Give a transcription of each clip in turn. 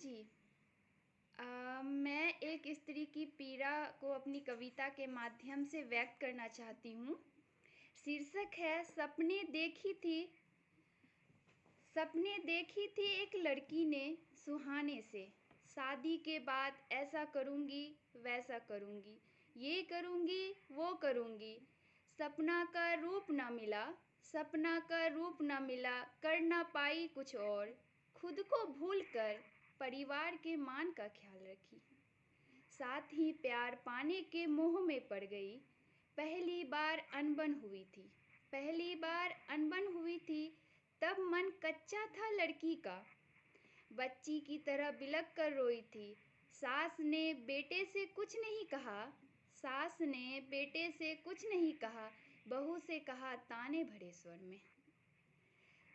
जी। मैं एक स्त्री की पीड़ा को अपनी कविता के माध्यम से व्यक्त करना चाहती हूँ। शीर्षक है सपने देखी थी एक लड़की ने सुहाने से। शादी के बाद ऐसा करूँगी वैसा करूँगी, ये करूँगी वो करूँगी। सपना का रूप ना मिला, सपना का रूप ना मिला, कर ना पाई कुछ और। खुद को भूल कर परिवार के मान का ख्याल रखी, साथ ही प्यार पाने के मोह में पड़ गई। पहली बार अनबन हुई थी, पहली बार अनबन हुई थी, तब मन कच्चा था लड़की का। बच्ची की तरह बिलख कर रोई थी। सास ने बेटे से कुछ नहीं कहा, सास ने बेटे से कुछ नहीं कहा, बहू से कहा ताने भरे स्वर में।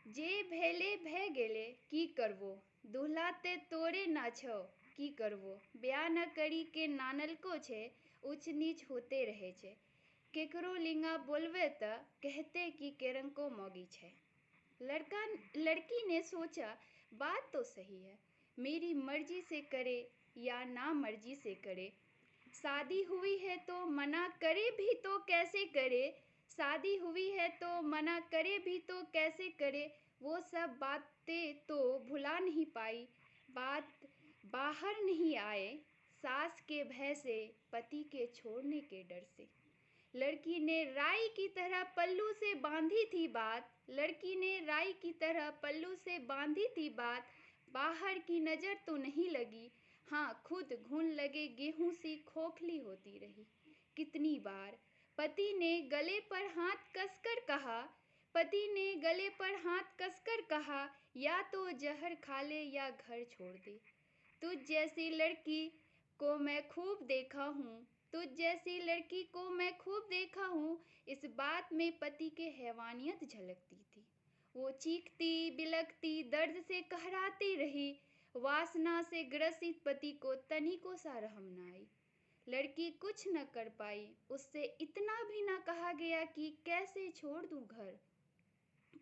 जे भेले भे गेले की करवो, दुल्हा ते तोरे ना छो की करवो। ब्याह न करी के नानलको छे, ऊंच नीच होते रहे छे। केकरो लिंगा बोलवे त कहते कि केरंको मौगी छे। लड़की ने सोचा बात तो सही है, मेरी मर्जी से करे या ना मर्जी से करे। शादी हुई है तो मना करे भी तो कैसे करे, शादी हुई है तो मना करे भी तो कैसे करे। वो सब बातें तो भुला नहीं पाई, बात बाहर नहीं आए, सास के भय से, पति के छोड़ने के डर से। लड़की ने राई की तरह पल्लू से बांधी थी बात, लड़की ने राई की तरह पल्लू से बांधी थी बात। बाहर की नज़र तो नहीं लगी, हाँ खुद घुन लगे गेहूं सी खोखली होती रही। कितनी बार पति ने गले पर हाथ कसकर कहा, पति ने गले पर हाथ कसकर कहा, या तो जहर खा ले या घर छोड़ दे। तुझ जैसी लड़की को मैं खूब देखा हूँ, तुझ जैसी लड़की को मैं खूब देखा हूँ। इस बात में पति के हैवानियत झलकती थी। वो चीखती बिलखती दर्द से कहराती रही। वासना से ग्रसित पति को तनिको सा रहम न आई। लड़की कुछ न कर पाई, उससे इतना भी न कहा गया कि कैसे छोड़ दूँ घर,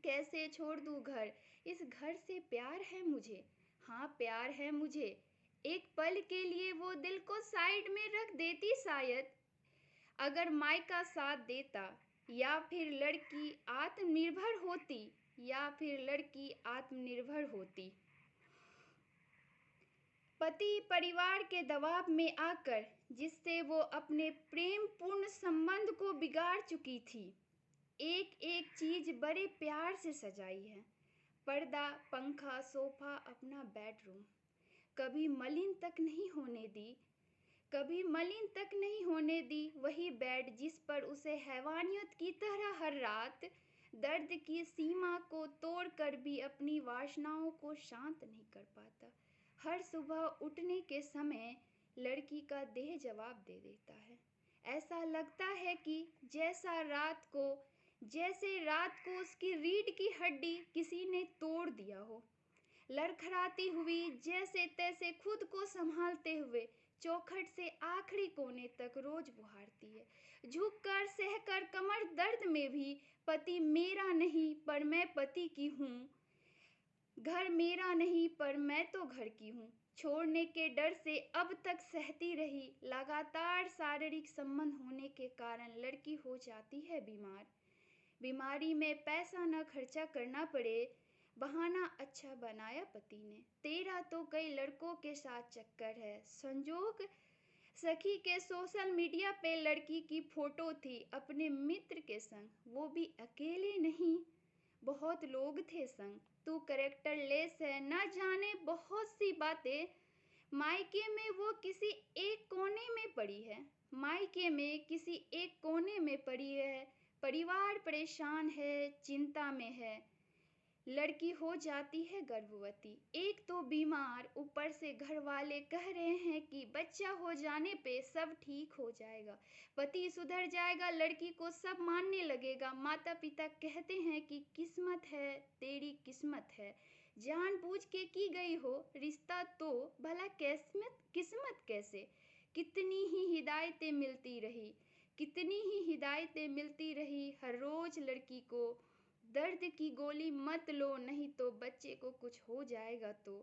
कैसे छोड़ दूँ घर। इस घर से प्यार है मुझे, हाँ प्यार है मुझे। एक पल के लिए वो दिल को साइड में रख देती शायद, अगर मायका साथ देता। या फिर लड़की आत्मनिर्भर होती, या फिर लड़की आत्मनिर्भर होती। पति परिवार के दबाव में आकर जिससे वो अपने प्रेम पूर्ण संबंध को बिगाड़ चुकी थी। एक एक चीज बड़े प्यार से सजाई है, पर्दा, पंखा, सोफा, अपना बेडरूम। कभी मलिन तक नहीं होने दी, कभी मलिन तक नहीं होने दी। वही बेड जिस पर उसे हैवानियत की तरह हर रात दर्द की सीमा को तोड़कर भी अपनी वासनाओं को शांत नहीं कर पाता। हर सुबह उठने के समय लड़की का देह जवाब दे देता है। ऐसा लगता है कि जैसे रात को उसकी रीढ़ की हड्डी किसी ने तोड़ दिया हो। लड़खड़ाती हुई जैसे तैसे खुद को संभालते हुए चौखट से आखिरी कोने तक रोज बुहारती है। झुककर सहकर कमर दर्द में भी पति मेरा नहीं पर मैं पति की हूँ, घर मेरा नहीं पर मैं तो घर की हूँ। छोड़ने के डर से अब तक सहती रही। लगातार शारीरिक संबंध होने के कारण लड़की हो जाती है बीमार। बीमारी में पैसा न खर्चा करना पड़े, बहाना अच्छा बनाया पति ने। तेरा तो कई लड़कों के साथ चक्कर है। संजोग सखी के सोशल मीडिया पे लड़की की फोटो थी अपने मित्र के संग, वो भी अकेले नहीं, बहुत लोग थे संग। तू कैरेक्टर लेस है, न जाने बहुत सी बातें। मायके में वो किसी एक कोने में पड़ी है, मायके में किसी एक कोने में पड़ी है। परिवार परेशान है, चिंता में है। लड़की हो जाती है गर्भवती, एक तो बीमार, ऊपर से घर वाले कह रहे हैं कि बच्चा हो जाने पे सब ठीक हो जाएगा, पति सुधर जाएगा, लड़की को सब मानने लगेगा। माता पिता कहते हैं कि किस्मत है, तेरी किस्मत है, जानबूझ के की गई हो रिश्ता तो भला किस्मत कैसे। कितनी ही हिदायतें मिलती रही, कितनी ही हिदायतें मिलती रही हर रोज लड़की को। दर्द की गोली मत लो, नहीं तो बच्चे को कुछ हो जाएगा तो।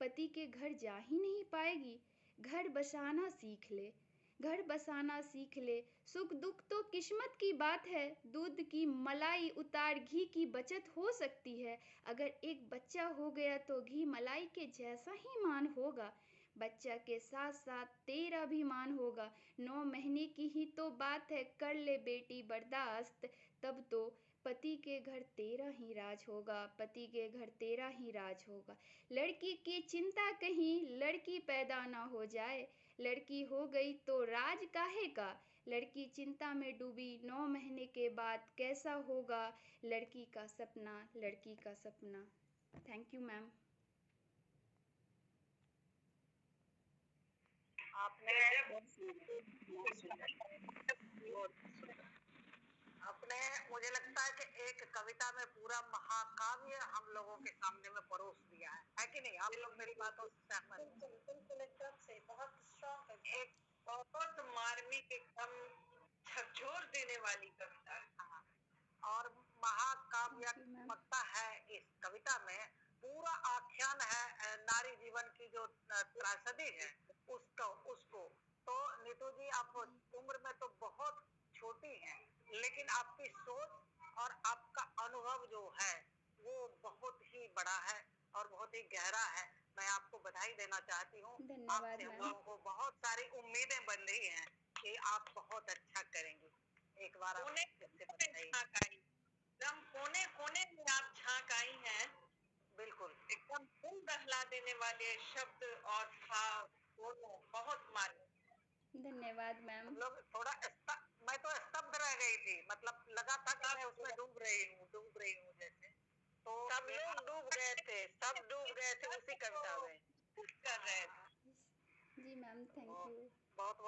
पति के घर जा ही नहीं पाएगी। घर बसाना सीख ले, घर बसाना सीख ले। सुख दुख तो किस्मत की बात है। दूध की मलाई उतार घी की बचत हो सकती है। अगर एक बच्चा हो गया तो घी मलाई के जैसा ही मान होगा। बच्चा के साथ साथ तेरा भी मान होगा। 9 महीने की ही तो बात है, कर ले बेटी बर्दाश्त। तब तो पति के घर तेरा ही राज होगा, पति के घर तेरा ही राज होगा। लड़की की चिंता कहीं लड़की पैदा ना हो जाए। लड़की हो गई तो राज काहे का। लड़की चिंता में डूबी 9 महीने के बाद कैसा होगा लड़की का सपना, लड़की का सपना। Thank you ma'am. आपने आपने मुझे लगता है कि एक कविता में पूरा महाकाव्य हम लोगों के सामने में परोस दिया है कि नहीं? आप लोग मेरी बातों से सहमत हैं? बिल्कुल एकदम से, बहुत स्ट्रॉन्ग है, एक बहुत मार्मिक, एकदम झकझोर देने वाली कविता है। हाँ। और महाकाव्यात्मकता है इस कविता में। पूरा आख्यान है नारी जीवन की जो त्रासदी है उसको उसको तो नीतू जी, आप उम्र में तो बहुत छोटी हैं, लेकिन आपकी सोच और आपका अनुभव जो है वो बहुत ही बड़ा है और बहुत ही गहरा है। मैं आपको बधाई देना चाहती हूँ। धन्यवाद आपसे हम मैम। लोगों को बहुत सारी उम्मीदें बन रही हैं कि आप बहुत अच्छा करेंगे। एक बार आप एकदम कोने कोने में आप झांक आई हैं। बिल्कुल एकदम दिल दहला देने वाले शब्द और भाव दोनों बहुत मारे। धन्यवाद मैम। लोग थोड़ा मैं तो स्तब्ध रह गई थी, मतलब लगा था कि मैं उसमें डूब रही हूँ जैसे। तो सब लोग डूब गए थे, सब डूब गए थे उसी कविता में कर रहे थे। जी मैम, थैंक यू। बहुत बहुत